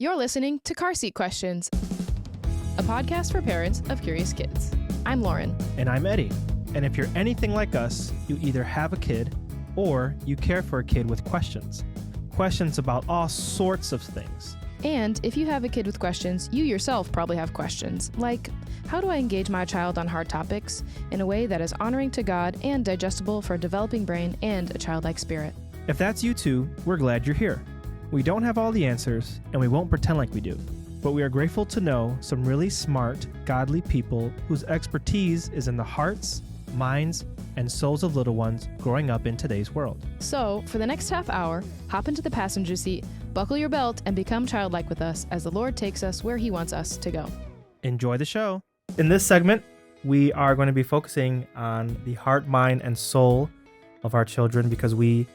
You're listening to CarSeat Questions, a podcast for parents of curious kids. I'm Lauren. And I'm Eddie. And if you're anything like us, you either have a kid or you care for a kid with questions. Questions about all sorts of things. And if you have a kid with questions, you yourself probably have questions, like, how do I engage my child on hard topics in a way that is honoring to God and digestible for a developing brain and a childlike spirit? If that's you too, we're glad you're here. We don't have all the answers, and we won't pretend like we do. But we are grateful to know some really smart, godly people whose expertise is in the hearts, minds, and souls of little ones growing up in today's world. So, for the next half hour, hop into the passenger seat, buckle your belt, and become childlike with us as the Lord takes us where He wants us to go. Enjoy the show. In this segment, we are going to be focusing on the heart, mind, and soul of our children because we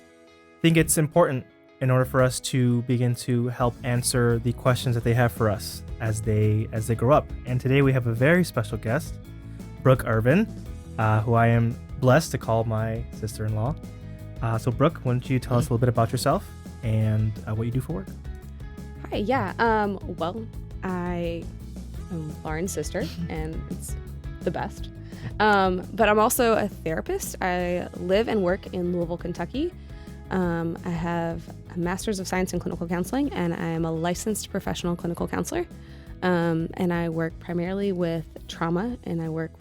think it's important in order for us to begin to help answer the questions that they have for us as they grow up. And today we have a very special guest, Brooke Ervin, who I am blessed to call my sister-in-law. So Brooke, why don't you tell us a little bit about yourself and what you do for work? Hi, yeah. Well, I am Lauren's sister, and it's the best. But I'm also a therapist. I live and work in Louisville, Kentucky. I have a Master's of Science in Clinical Counseling, and I am a licensed professional clinical counselor. And I work primarily with trauma, and I work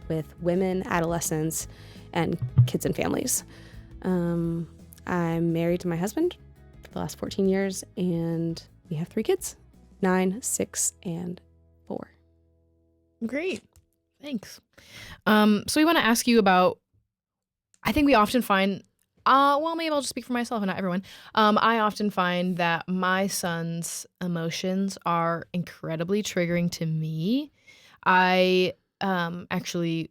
with women, adolescents, and kids and families. I'm married to my husband for the last 14 years, and we have 3 kids, 9, 6, and 4. Great. Thanks. So we want to ask you about, I think we often find, maybe I'll just speak for myself and not everyone. I often find that my son's emotions are incredibly triggering to me. I actually,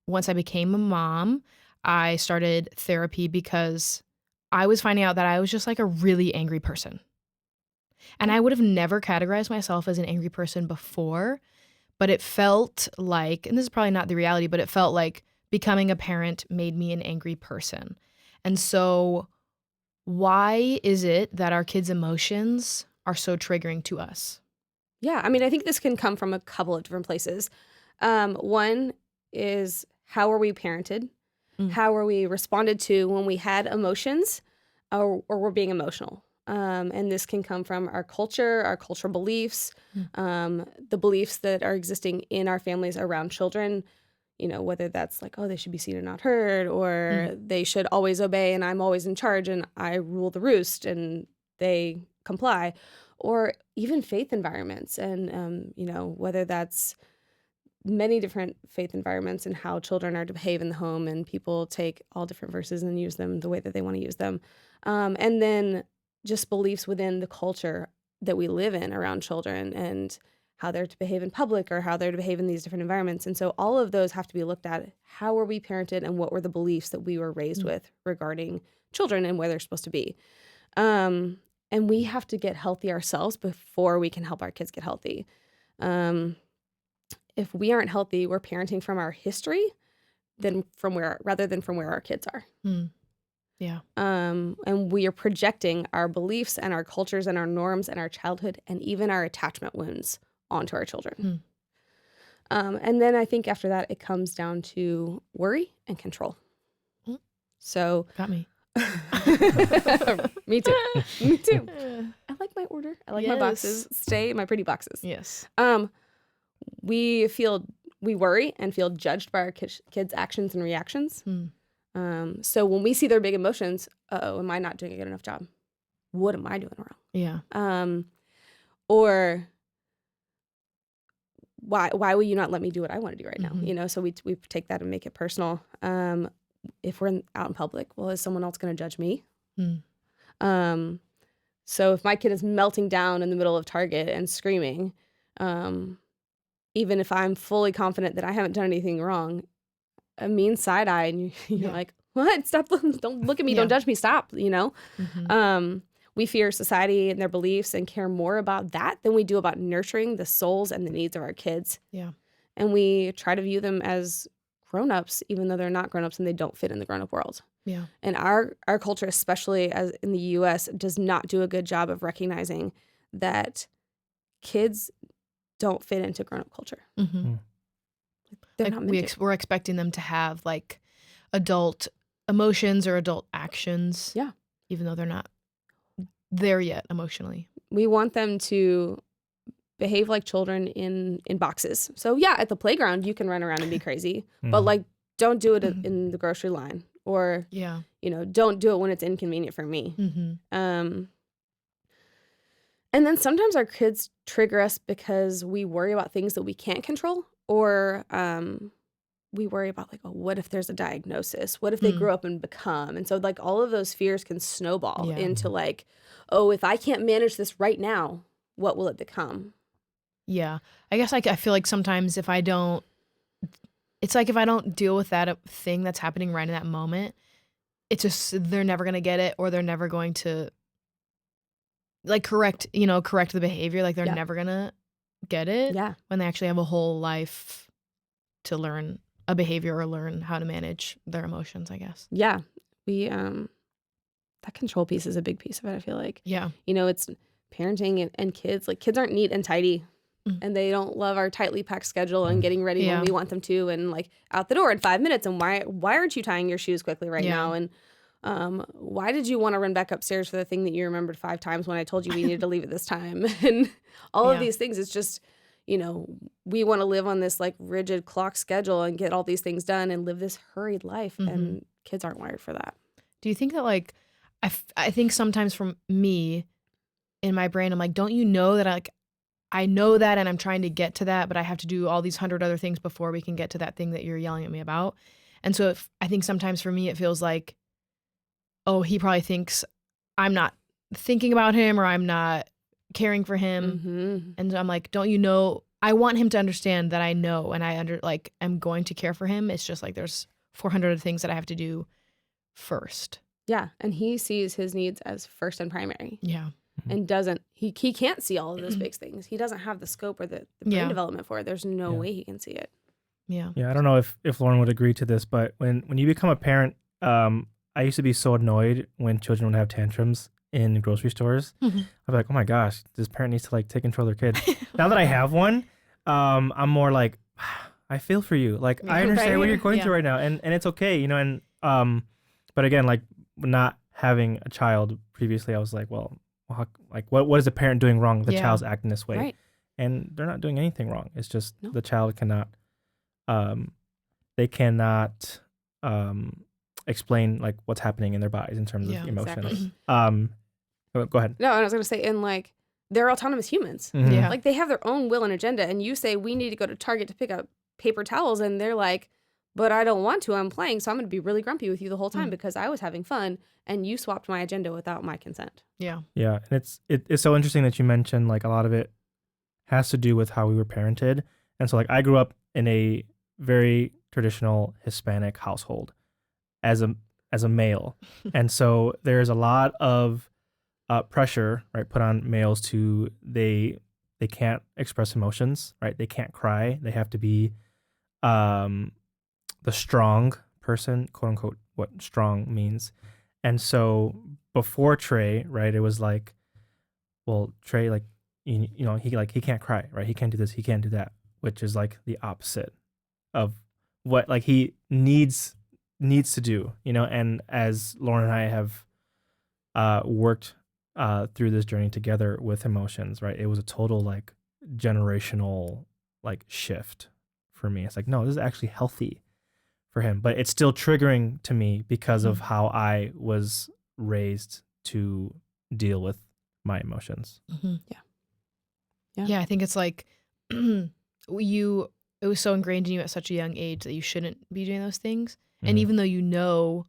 once I became a mom, I started therapy because I was finding out that I was just like a really angry person. And I would have never categorized myself as an angry person before, but it felt like, and this is probably not the reality, but it felt like becoming a parent made me an angry person. And so why is it that our kids' emotions are so triggering to us? Yeah, I mean, I think this can come from a couple of different places. One is, how are we parented? How are we responded to when we had emotions or we're being emotional? And this can come from our culture, our cultural beliefs, the beliefs that are existing in our families around children, you know, whether that's like, oh, they should be seen and not heard, or they should always obey and I'm always in charge and I rule the roost and they comply, or even faith environments. And, you know, whether that's many different faith environments and how children are to behave in the home, and people take all different verses and use them the way that they want to use them. And then just beliefs within the culture that we live in around children and how they're to behave in public or how they're to behave in these different environments. And so all of those have to be looked at. How were we parented and what were the beliefs that we were raised with regarding children and where they're supposed to be? And we have to get healthy ourselves before we can help our kids get healthy. If we aren't healthy, we're parenting from our history rather than from where our kids are. Yeah. And we are projecting our beliefs and our cultures and our norms and our childhood and even our attachment wounds onto our children. And then I think after that, it comes down to worry and control. So Got me. Me too. Me too. I like my order. I like my boxes. Stay in my pretty boxes. Yes. We worry and feel judged by our kids' actions and reactions. So when we see their big emotions, am I not doing a good enough job? What am I doing wrong? Yeah. Or why will you not let me do what I want to do right now? You know, so we take that and make it personal. If we're out in public, well, is someone else going to judge me? So if my kid is melting down in the middle of Target and screaming, even if I'm fully confident that I haven't done anything wrong, a mean side eye, and you're like, what? Stop! Don't look at me! Don't judge me! Stop! You know. We fear society and their beliefs and care more about that than we do about nurturing the souls and the needs of our kids. Yeah. And we try to view them as grown-ups, even though they're not grown-ups and they don't fit in the grown-up world. Yeah. And our culture, especially as in the U.S., does not do a good job of recognizing that kids don't fit into grown-up culture. Mm-hmm. They're Like not meant to. we're expecting them to have like adult emotions or adult actions. Yeah. Even though they're not there yet emotionally. We want them to behave like children in boxes. So yeah, at the playground you can run around and be crazy, but like don't do it in the grocery line, or Yeah. don't do it when it's inconvenient for me. Mm-hmm. And then sometimes our kids trigger us because we worry about things that we can't control, or we worry about like, oh, what if there's a diagnosis? What if they grow up and become? And so like all of those fears can snowball into like, oh, if I can't manage this right now, what will it become? Yeah. I guess I feel like sometimes if I don't deal with that thing that's happening right in that moment, it's just, they're never going to get it, or they're never going to like correct the behavior. Like they're never going to get it when they actually have a whole life to learn a behavior or learn how to manage their emotions, I guess. Yeah. We, that control piece is a big piece of it, I feel like. Yeah. It's parenting and kids. Like kids aren't neat and tidy. And they don't love our tightly packed schedule and getting ready when we want them to, and like out the door in 5 minutes. And why aren't you tying your shoes quickly right now? And why did you want to run back upstairs for the thing that you remembered 5 times when I told you we needed to leave at this time? And all of these things, it's just, we want to live on this like rigid clock schedule and get all these things done and live this hurried life. And kids aren't wired for that. Do you think that like, I think sometimes from me in my brain, I'm like, don't you know that I know that and I'm trying to get to that, but I have to do all these 100 other things before we can get to that thing that you're yelling at me about. And so I think sometimes for me, it feels like, oh, he probably thinks I'm not thinking about him or I'm not caring for him. And I'm like, don't you know, I want him to understand that I know and I'm going to care for him. It's just like there's 400 other things that I have to do first. Yeah. And he sees his needs as first and primary. Yeah. And he can't see all of those big things. He doesn't have the scope or the brain development for it. There's no way he can see it. Yeah. Yeah. I don't know if Lauren would agree to this, but when you become a parent, I used to be so annoyed when children would have tantrums in grocery stores. I'd be like, oh my gosh, this parent needs to like take control of their kid. Now that I have one, I'm more like, I feel for you. Like I understand what you're going through right now, and it's okay, and but again, like not having a child previously, I was like, well, what is the parent doing wrong? The child's acting this way, right. And they're not doing anything wrong. It's just the child cannot, they cannot explain like what's happening in their bodies in terms of emotions. Exactly. Go ahead. No, I was going to say, and like they're autonomous humans. Yeah. Like they have their own will and agenda, and you say we need to go to Target to pick up paper towels, and they're like, but I don't want to. I'm playing, so I'm going to be really grumpy with you the whole time because I was having fun, and you swapped my agenda without my consent. Yeah. Yeah, and it's so interesting that you mentioned like a lot of it has to do with how we were parented, and so like I grew up in a very traditional Hispanic household as a male, and so there's a lot of pressure, right, put on males to they can't express emotions, right? They can't cry. They have to be the strong person, quote unquote, what strong means. And so before Trey, right, it was like, well, Trey, like, he can't cry, right? He can't do this, he can't do that, which is like the opposite of what like he needs to do, and as Lauren and I have worked through this journey together with emotions, right? It was a total like generational like shift for me. It's like, no, this is actually healthy for him, but it's still triggering to me because of how I was raised to deal with my emotions. Yeah, I think it's like it was so ingrained in you at such a young age that you shouldn't be doing those things. And even though you know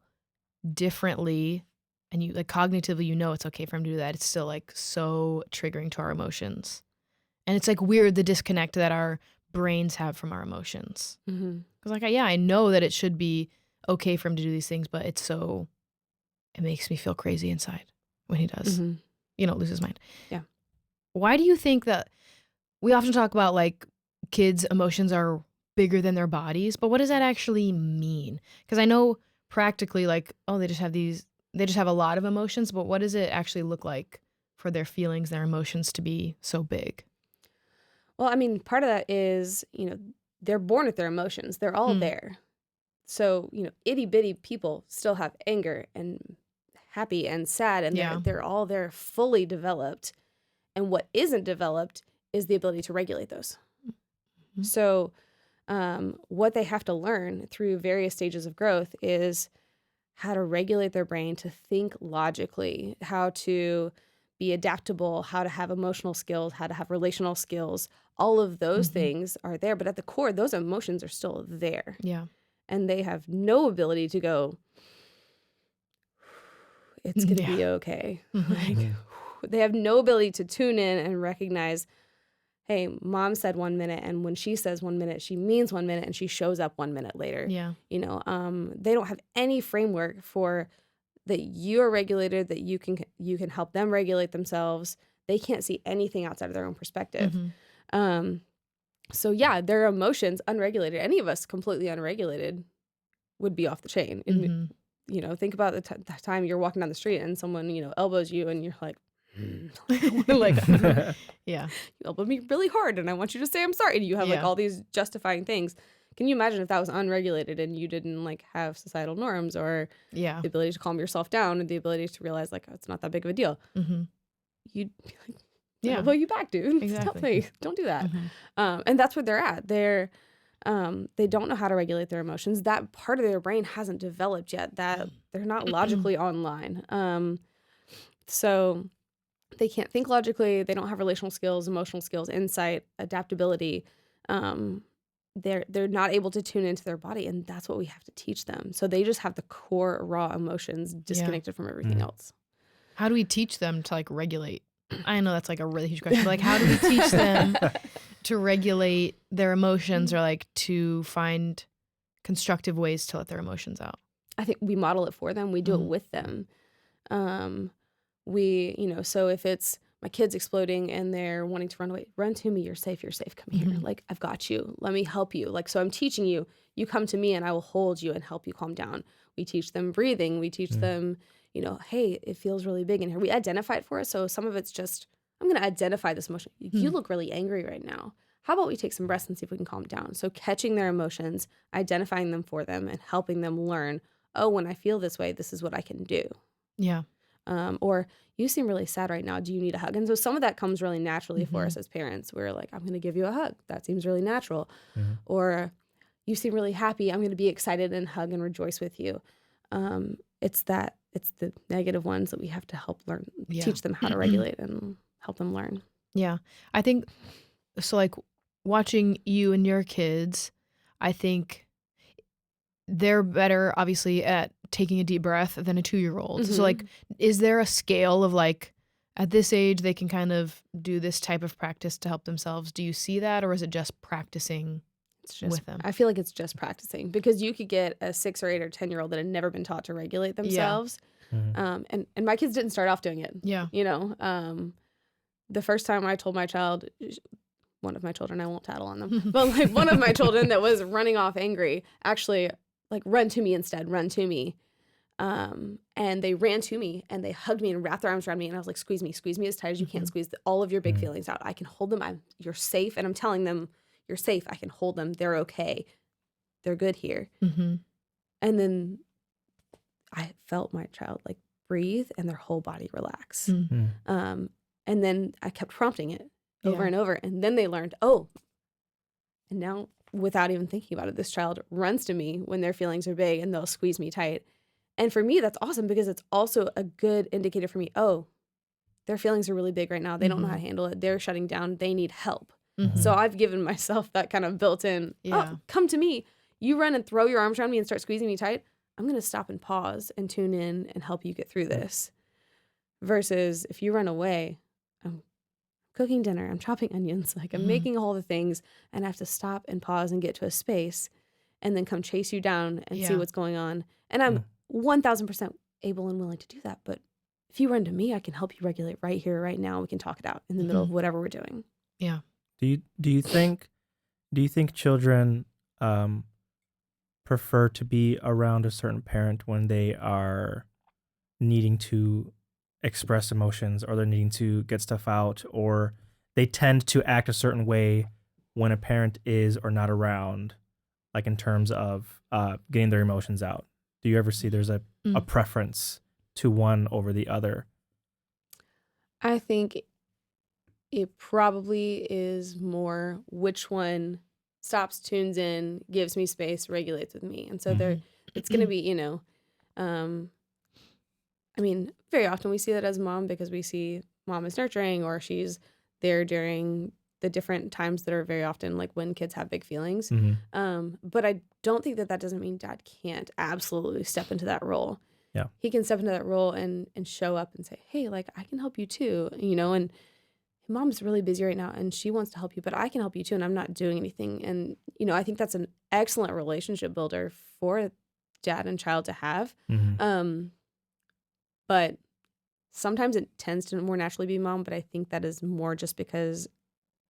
differently and you like cognitively it's okay for him to do that, it's still like so triggering to our emotions. And it's like weird the disconnect that our brains have from our emotions. Because like, I know that it should be okay for him to do these things, but it makes me feel crazy inside when he does, lose his mind. Yeah. Why do you think that we often talk about like kids' emotions are bigger than their bodies, but what does that actually mean? Because I know practically like, oh, they just have a lot of emotions, but what does it actually look like for their feelings, their emotions to be so big? Well, I mean, part of that is, they're born with their emotions. They're all there. So, itty bitty people still have anger and happy and sad, and they're all there fully developed. And what isn't developed is the ability to regulate those. So, what they have to learn through various stages of growth is how to regulate their brain to think logically, how to be adaptable, how to have emotional skills, how to have relational skills. All of those things are there, but at the core, those emotions are still there. Yeah. And they have no ability to go, it's going to be okay. They have no ability to tune in and recognize, hey, mom said 1 minute, and when she says 1 minute, she means 1 minute, and she shows up 1 minute later. Yeah. They don't have any framework for that you are regulated, that you can help them regulate themselves. They can't see anything outside of their own perspective. So yeah, their emotions unregulated. Any of us completely unregulated would be off the chain. Think about the time you're walking down the street and someone, elbows you and you're like, yeah, you elbowed me really hard and I want you to say I'm sorry. And you have like all these justifying things. Can you imagine if that was unregulated and you didn't like have societal norms or the ability to calm yourself down and the ability to realize like, oh, it's not that big of a deal. You'd be like, elbow you back, dude. Exactly. Don't do that. And that's where they're at. They don't know how to regulate their emotions. That part of their brain hasn't developed yet, that they're not logically online. So they can't think logically. They don't have relational skills, emotional skills, insight, adaptability. They're not able to tune into their body, and that's what we have to teach them. So they just have the core raw emotions disconnected from everything else. How do we teach them to like regulate? I know that's like a really huge question, but like how do we teach them to regulate their emotions or like to find constructive ways to let their emotions out? I think we model it for them. We do it with them. So if it's my kid's exploding and they're wanting to run away, run to me, you're safe, come here. Like, I've got you. Let me help you. Like, so I'm teaching you, you come to me and I will hold you and help you calm down. We teach them breathing. We teach them, hey, it feels really big in here. We identify it for us. So some of it's just, I'm going to identify this emotion. You look really angry right now. How about we take some breaths and see if we can calm down? So catching their emotions, identifying them for them and helping them learn, oh, when I feel this way, this is what I can do. Yeah. Or you seem really sad right now. Do you need a hug? And so some of that comes really naturally for us as parents. We're like, I'm going to give you a hug. That seems really natural. Or you seem really happy. I'm going to be excited and hug and rejoice with you. It's the negative ones that we have to help learn, teach them how to regulate and help them learn. Yeah. I think, so like watching you and your kids, I think they're better obviously at taking a deep breath than a 2-year-old. So like, is there a scale of like, at this age, they can kind of do this type of practice to help themselves? Do you see that? Or is it just practicing with them? I feel like it's just practicing, because you could get a 6 or 8 or 10-year-old that had never been taught to regulate themselves. And my kids didn't start off doing it. Yeah. The first time I told my child, one of my children, I won't tattle on them, but like one of my children that was running off angry, actually like, run to me instead, run to me. And they ran to me and they hugged me and wrapped their arms around me. And I was like, squeeze me as tight as you can, squeeze all of your big feelings out. I can hold them. You're safe. And I'm telling them, you're safe. I can hold them. They're okay. They're good here. And then I felt my child like breathe and their whole body relax. And then I kept prompting it over and over. And then they learned, oh, and now without even thinking about it, this child runs to me when their feelings are big and they'll squeeze me tight. And for me, that's awesome, because it's also a good indicator for me. Oh, their feelings are really big right now. They don't know how to handle it. They're shutting down. They need help. So I've given myself that kind of built-in, oh, come to me. You run and throw your arms around me and start squeezing me tight. I'm going to stop and pause and tune in and help you get through this. Versus if you run away, I'm cooking dinner, I'm chopping onions, like I'm making all the things, and I have to stop and pause and get to a space and then come chase you down and see what's going on. And I'm 1000% able and willing to do that. But if you run to me, I can help you regulate right here, right now. We can talk it out in the middle of whatever we're doing. Yeah. Do you think children prefer to be around a certain parent when they are needing to express emotions, or they're needing to get stuff out, or they tend to act a certain way when a parent is or not around, like in terms of getting their emotions out. Do you ever see there's a preference to one over the other? I think it probably is more which one stops, tunes in, gives me space, regulates with me. And so it's going to be, I mean, very often we see that as mom because we see mom is nurturing or she's there during the different times that are very often like when kids have big feelings. But I don't think that doesn't mean dad can't absolutely step into that role. Yeah. He can step into that role and show up and say, hey, like I can help you too, and mom's really busy right now and she wants to help you, but I can help you too. And I'm not doing anything. And, I think that's an excellent relationship builder for dad and child to have. But sometimes it tends to more naturally be mom, but I think that is more just because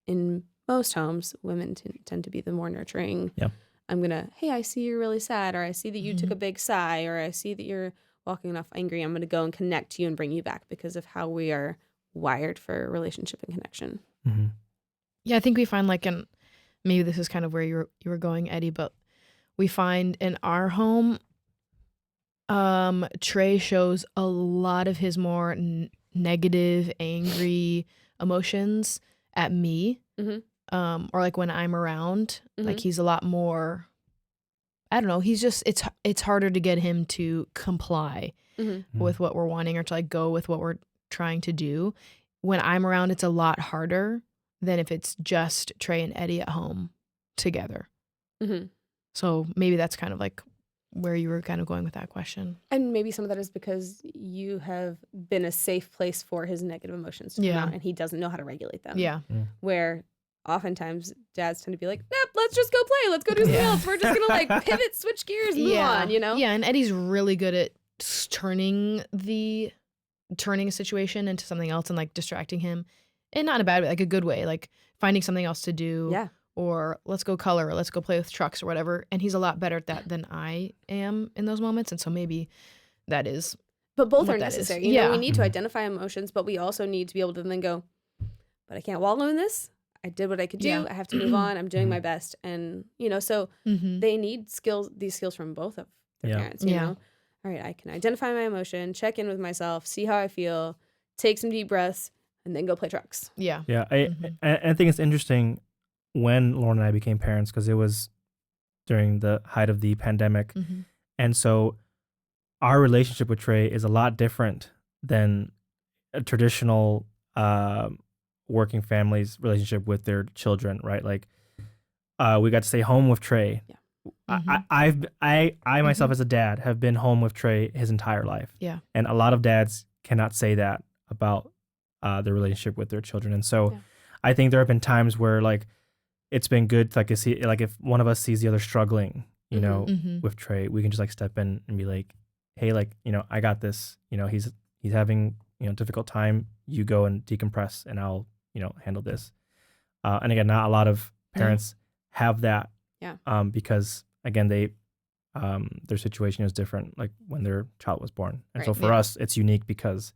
in most homes, women tend to be the more nurturing. Yeah. Hey, I see you're really sad, or I see that you took a big sigh, or I see that you're walking off angry. I'm going to go and connect to you and bring you back because of how we are wired for relationship and connection. Yeah, I think we find and maybe this is kind of where you were going, Eddie, but we find in our home, Trey shows a lot of his more negative, angry emotions at me, or like when I'm around, like he's a lot more. I don't know. He's just it's harder to get him to comply with what we're wanting or to like go with what we're trying to do. When I'm around, it's a lot harder than if it's just Trey and Eddie at home together. So maybe that's kind of like where you were kind of going with that question. And maybe some of that is because you have been a safe place for his negative emotions to come out and he doesn't know how to regulate them. Yeah. Where oftentimes dads tend to be like, nope, let's just go play. Let's go do something else. We're just going to like pivot, switch gears, move on, Yeah, and Eddie's really good at turning a situation into something else and like distracting him. And not in a bad way, like a good way, like finding something else to do. Yeah. Or let's go color, or let's go play with trucks or whatever. And he's a lot better at that than I am in those moments. And so maybe that is. But both are necessary. We need to identify emotions, but we also need to be able to then go, but I can't wallow in this. I did what I could do. Yeah. I have to move on. I'm doing my best. And, so they need these skills from both of their parents, you know? All right, I can identify my emotion, check in with myself, see how I feel, take some deep breaths, and then go play trucks. Yeah. I think it's interesting when Lauren and I became parents because it was during the height of the pandemic. And so our relationship with Trey is a lot different than a traditional working family's relationship with their children, right? Like we got to stay home with Trey. Yeah. I myself as a dad have been home with Trey his entire life. Yeah. And a lot of dads cannot say that about their relationship with their children. And so I think there have been times where like it's been good to see if one of us sees the other struggling, with Trey, we can just like step in and be like, hey, like, I got this, he's having, difficult time. You go and decompress and I'll, handle this. And again, not a lot of parents have that. Yeah. Because again, their situation is different, like when their child was born. And so for us, it's unique because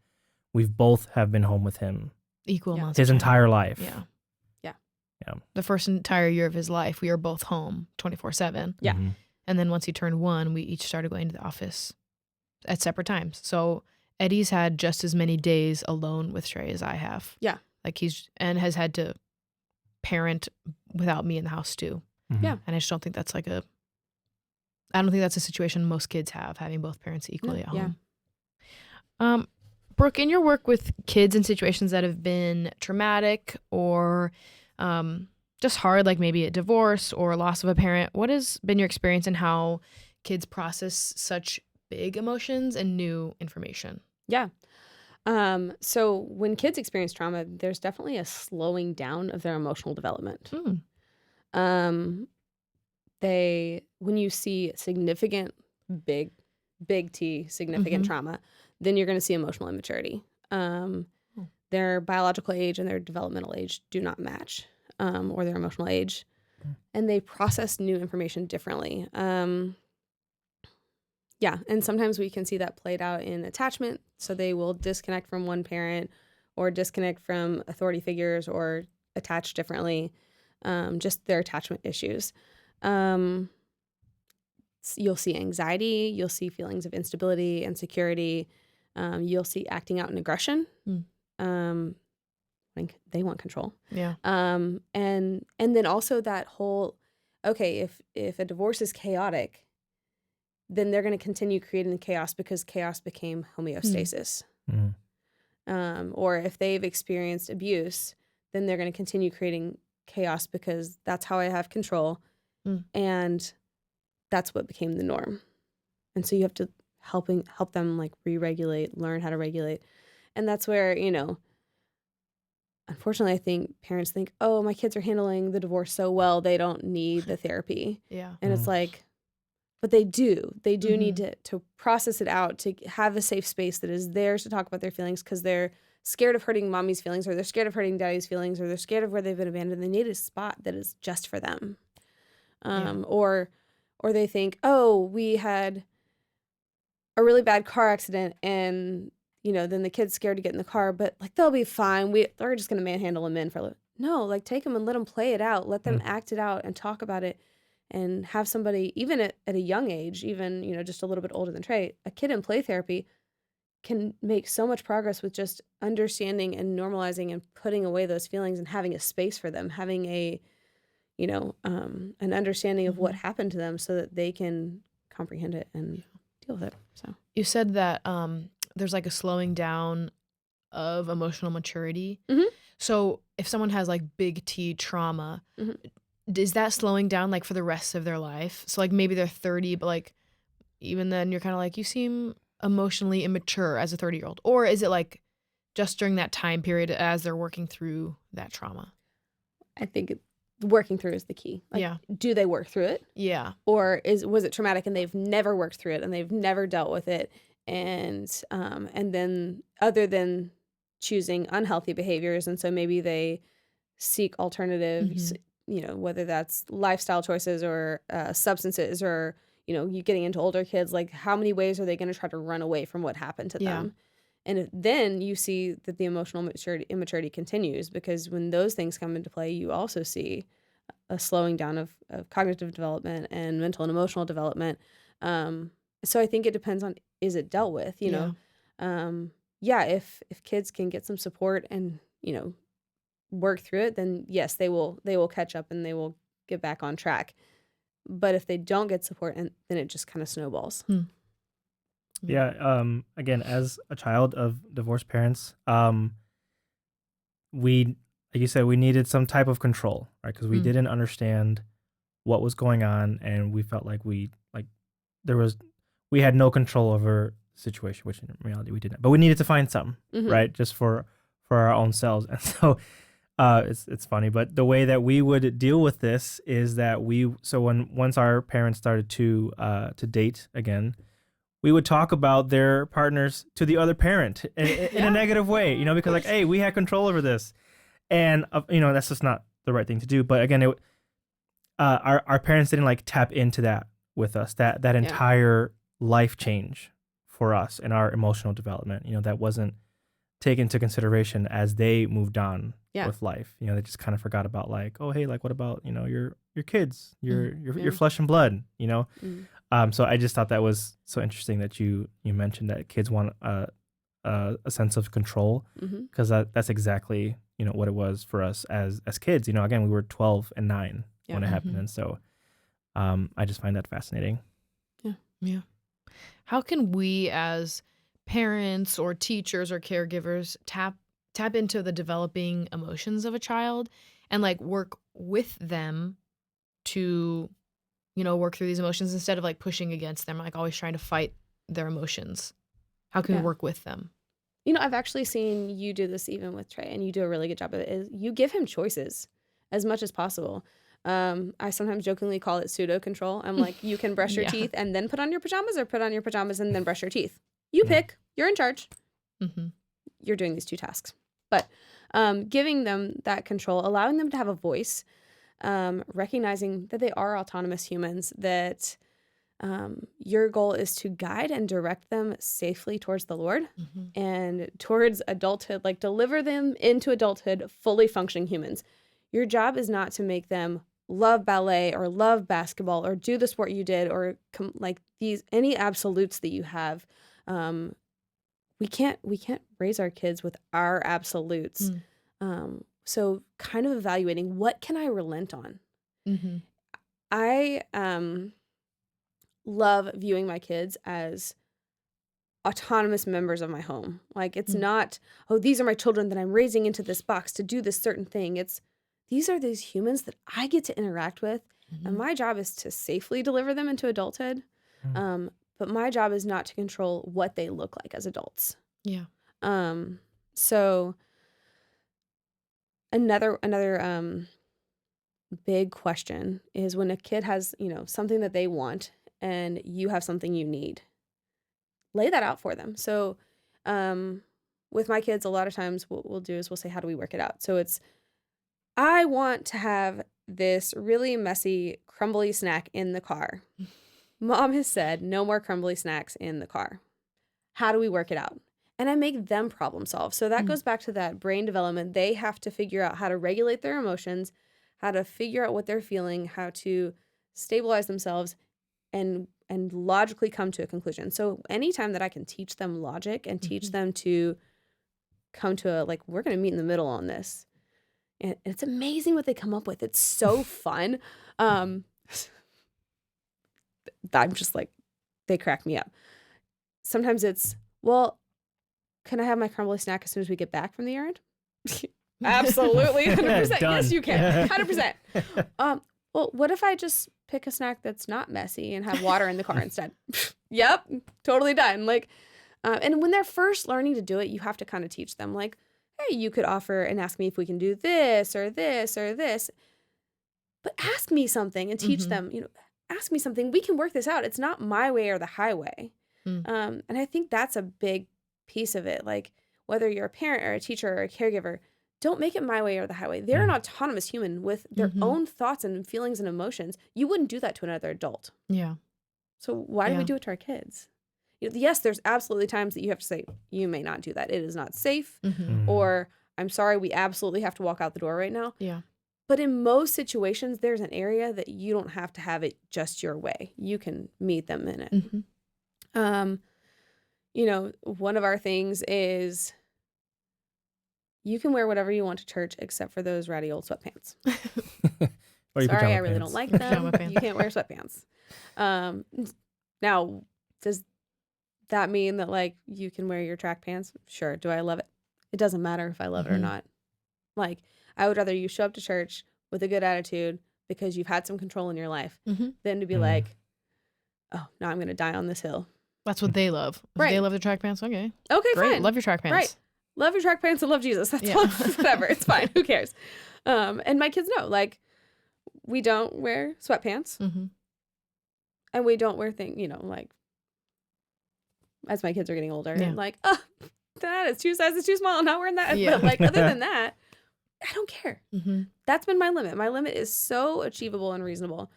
we've both have been home with him equal amounts his of time. entire life. Yeah. Yeah. The first entire year of his life, we were both home 24/7. Yeah. And then once he turned 1, we each started going to the office at separate times. So Eddie's had just as many days alone with Trey as I have. Yeah. Like and has had to parent without me in the house too. Yeah. And I just don't think that's I don't think that's a situation most kids have, having both parents equally at home. Brooke, in your work with kids in situations that have been traumatic or just hard, like maybe a divorce or loss of a parent, what has been your experience in how kids process such big emotions and new information? Yeah. So when kids experience trauma, there's definitely a slowing down of their emotional development. When you see significant, big T, significant trauma, then you're going to see emotional immaturity. Their biological age and their developmental age do not match, or their emotional age, and they process new information differently. And sometimes we can see that played out in attachment. So they will disconnect from one parent or disconnect from authority figures or attach differently, just their attachment issues. You'll see anxiety, you'll see feelings of instability, insecurity, you'll see acting out in aggression. I think they want control. Yeah. And then also that whole, okay, if a divorce is chaotic, then they're going to continue creating the chaos because chaos became homeostasis. Or if they've experienced abuse, then they're going to continue creating chaos because that's how I have control. And that's what became the norm. And so you have to help them like re-regulate, learn how to regulate. And that's where, unfortunately, I think parents think, oh, my kids are handling the divorce so well, they don't need the therapy. Yeah. And it's like, but they do. They do need to process it out, to have a safe space that is theirs to talk about their feelings because they're scared of hurting mommy's feelings, or they're scared of hurting daddy's feelings, or they're scared of where they've been abandoned. They need a spot that is just for them. Or they think, oh, we had a really bad car accident and then the kid's scared to get in the car, but like they'll be fine. They're just gonna manhandle them in for a little. No, like take them and let them play it out. Let them act it out and talk about it, and have somebody, even at a young age, even just a little bit older than Trey, a kid in play therapy can make so much progress with just understanding and normalizing and putting away those feelings and having a space for them, having a an understanding of what happened to them so that they can comprehend it and deal with it. So you said that there's like a slowing down of emotional maturity. So if someone has like big T trauma, is that slowing down like for the rest of their life? So like maybe they're 30, but like even then you're kind of like, you seem emotionally immature as a 30-year-old. Or is it like just during that time period as they're working through that trauma? I think working through is the key. Like, do they work through it? Yeah. Or was it traumatic and they've never worked through it and they've never dealt with it? And then other than choosing unhealthy behaviors, and so maybe they seek alternatives, whether that's lifestyle choices or substances, or you getting into older kids, like how many ways are they going to try to run away from what happened to them? And then you see that the emotional immaturity continues, because when those things come into play, you also see a slowing down of cognitive development and mental and emotional development. So I think it depends on, is it dealt with, if kids can get some support and, work through it, then yes, they will catch up and they will get back on track. But if they don't get support, and then it just kind of snowballs. Yeah. Again, as a child of divorced parents, like you said, we needed some type of control, right? Because we didn't understand what was going on, and we felt like we had no control over the situation, which in reality we didn't. But we needed to find something, right? Just for our own selves. And so it's funny, but the way that we would deal with this is that once our parents started to date again, we would talk about their partners to the other parent in a negative way, because like, hey, we had control over this. And, that's just not the right thing to do. But again, our parents didn't like tap into that with us, that entire life change for us and our emotional development, that wasn't taken into consideration as they moved on with life. They just kind of forgot about like, oh, hey, like what about, your kids, your flesh and blood, So I just thought that was so interesting that you mentioned that kids want a sense of control, because that's exactly what it was for us as kids. Again, we were 12 and 9 when it happened, and so I just find that fascinating. Yeah. How can we as parents or teachers or caregivers tap into the developing emotions of a child and like work with them to work through these emotions instead of like pushing against them, like always trying to fight their emotions? How can we work with them? I've actually seen you do this even with Trey, and you do a really good job of it, is you give him choices as much as possible. I sometimes jokingly call it pseudo control. I'm like, you can brush your teeth and then put on your pajamas, or put on your pajamas and then brush your teeth. You pick, you're in charge. You're doing these two tasks. But giving them that control, allowing them to have a voice, recognizing that they are autonomous humans, that your goal is to guide and direct them safely towards the Lord and towards adulthood, like deliver them into adulthood, fully functioning humans. Your job is not to make them love ballet or love basketball or do the sport you did or like any absolutes that you have. We can't raise our kids with our absolutes. So kind of evaluating, what can I relent on? Mm-hmm. I love viewing my kids as autonomous members of my home. Like, it's not, oh, these are my children that I'm raising into this box to do this certain thing. It's, these are these humans that I get to interact with, and my job is to safely deliver them into adulthood. But my job is not to control what they look like as adults. Yeah. So another big question is when a kid has, something that they want and you have something you need, lay that out for them. So with my kids, a lot of times what we'll do is we'll say, how do we work it out? So it's, I want to have this really messy, crumbly snack in the car. Mom has said no more crumbly snacks in the car. How do we work it out? And I make them problem solve. So that goes back to that brain development. They have to figure out how to regulate their emotions, how to figure out what they're feeling, how to stabilize themselves, and logically come to a conclusion. So anytime that I can teach them logic and teach them to come to a, like, we're going to meet in the middle on this. And it's amazing what they come up with. It's so fun. I'm just like, they crack me up. Sometimes it's, well, can I have my crumbly snack as soon as we get back from the errand? Absolutely. 100%. Yes, you can. 100%. Well, what if I just pick a snack that's not messy and have water in the car instead? Yep. Totally done. Like, and when they're first learning to do it, you have to kind of teach them, like, hey, you could offer and ask me if we can do this or this or this. But ask me something and teach them, ask me something. We can work this out. It's not my way or the highway. And I think that's a big piece of it. Like, whether you're a parent or a teacher or a caregiver, don't make it my way or the highway. They're an autonomous human with their own thoughts and feelings and emotions. You wouldn't do that to another adult. Yeah. So why do we do it to our kids? Yes, there's absolutely times that you have to say, you may not do that. It is not safe. Or, I'm sorry, we absolutely have to walk out the door right now. Yeah. But in most situations, there's an area that you don't have to have it just your way. You can meet them in it. One of our things is you can wear whatever you want to church except for those ratty old sweatpants. Sorry, I really don't like them. You can't wear sweatpants. Now, does that mean that, like, you can wear your track pants? Sure. Do I love it? It doesn't matter if I love it or not. Like, I would rather you show up to church with a good attitude because you've had some control in your life than to be like, oh, now I'm going to die on this hill. That's what they love. Right. They love the track pants. Okay. Okay, great. fine. Love your track pants. Right. Love your track pants and love Jesus. That's all, whatever. It's fine. Who cares? And my kids know, like, we don't wear sweatpants. And we don't wear things, like, as my kids are getting older, and like, oh, that is 2 sizes too small. I'm not wearing that. But, like, other than that, I don't care. That's been my limit. My limit is so achievable and reasonable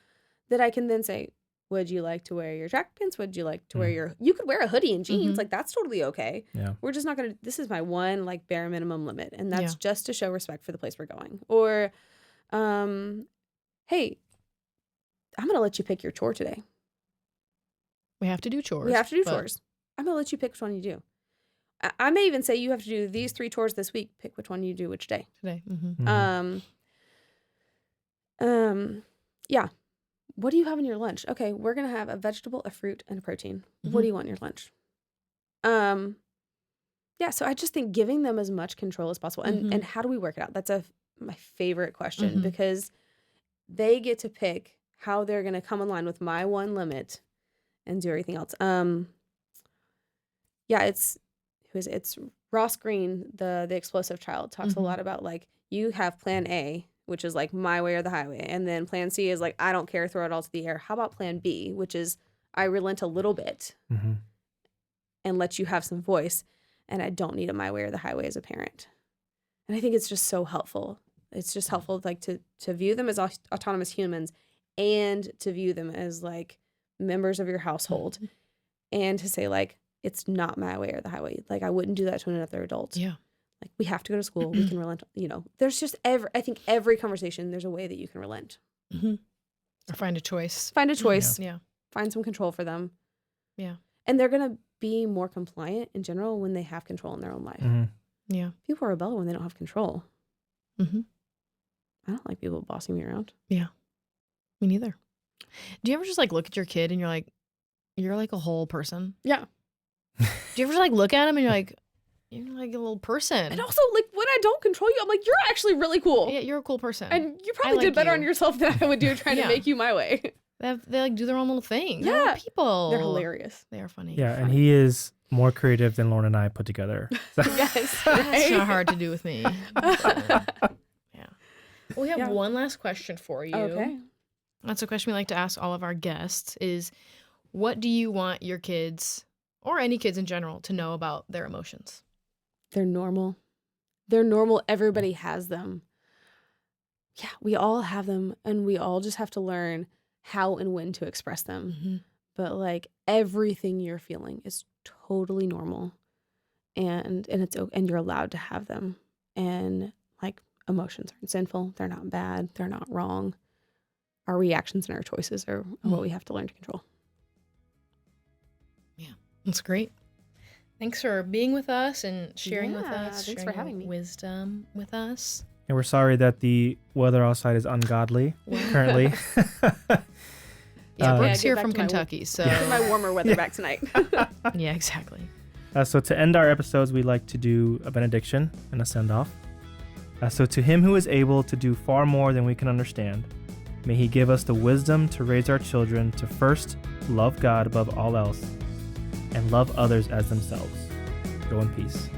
that I can then say, would you like to wear your track pants? Would you like to wear you could wear a hoodie and jeans. Like, that's totally okay. Yeah. We're just not going to, this is my one, like, bare minimum limit. And that's just to show respect for the place we're going. Or, hey, I'm going to let you pick your chore today. We have to do chores. Chores. I'm going to let you pick which one you do. I may even say you have to do these 3 chores this week. Pick which one you do which day. Today. Yeah. What do you have in your lunch? Okay, we're going to have a vegetable, a fruit, and a protein. What do you want in your lunch? Yeah, so I just think giving them as much control as possible. And how do we work it out? That's my favorite question because they get to pick how they're going to come in line with my one limit and do everything else. Yeah, it's Ross Greene, the explosive child, talks a lot about, like, you have plan A, which is like my way or the highway. And then plan C is like, I don't care, throw it all to the air. How about plan B, which is I relent a little bit and let you have some voice, and I don't need it my way or the highway as a parent. And I think it's just so helpful. It's just helpful, like, to view them as autonomous humans and to view them as, like, members of your household and to say, like, it's not my way or the highway. Like, I wouldn't do that to another adult. Yeah. Like, we have to go to school. We can relent. There's just I think every conversation, there's a way that you can relent. Mm-hmm. Or find a choice. Find a choice. Yeah. Find some control for them. Yeah. And they're going to be more compliant in general when they have control in their own life. Mm-hmm. Yeah. People rebel when they don't have control. Mm-hmm. I don't like people bossing me around. Yeah. Me neither. Do you ever just like look at your kid and you're like a whole person? Yeah. Do you ever just like look at him and you're like a little person? And also, like, when I don't control you, I'm like, you're actually really cool. Yeah, you're a cool person. And you probably did better on yourself than I would do trying to make you my way. They like do their own little thing. Yeah. They're people. They're hilarious. They are funny. Yeah, and he is more creative than Lauren and I put together. Yes. It's Right? not hard to do with me. Yeah. Well, we have one last question for you. Okay. That's a question we like to ask all of our guests is, what do you want your kids, or any kids in general, to know about their emotions? They're normal. They're normal. Everybody has them. Yeah, we all have them, and we all just have to learn how and when to express them. Mm-hmm. But like, everything you're feeling is totally normal, and you're allowed to have them. And like, emotions aren't sinful. They're not bad. They're not wrong. Our reactions and our choices are what we have to learn to control. Yeah, that's great. Thanks for being with us and sharing with us. Thanks for having me. Wisdom with us. And we're sorry that the weather outside is ungodly currently. Yeah, Brooke's get here back from to my Kentucky, so Get my warmer weather back tonight. yeah, exactly. So to end our episodes, we like to do a benediction and a send-off. So to him who is able to do far more than we can understand, may he give us the wisdom to raise our children to first love God above all else and love others as themselves. Go in peace.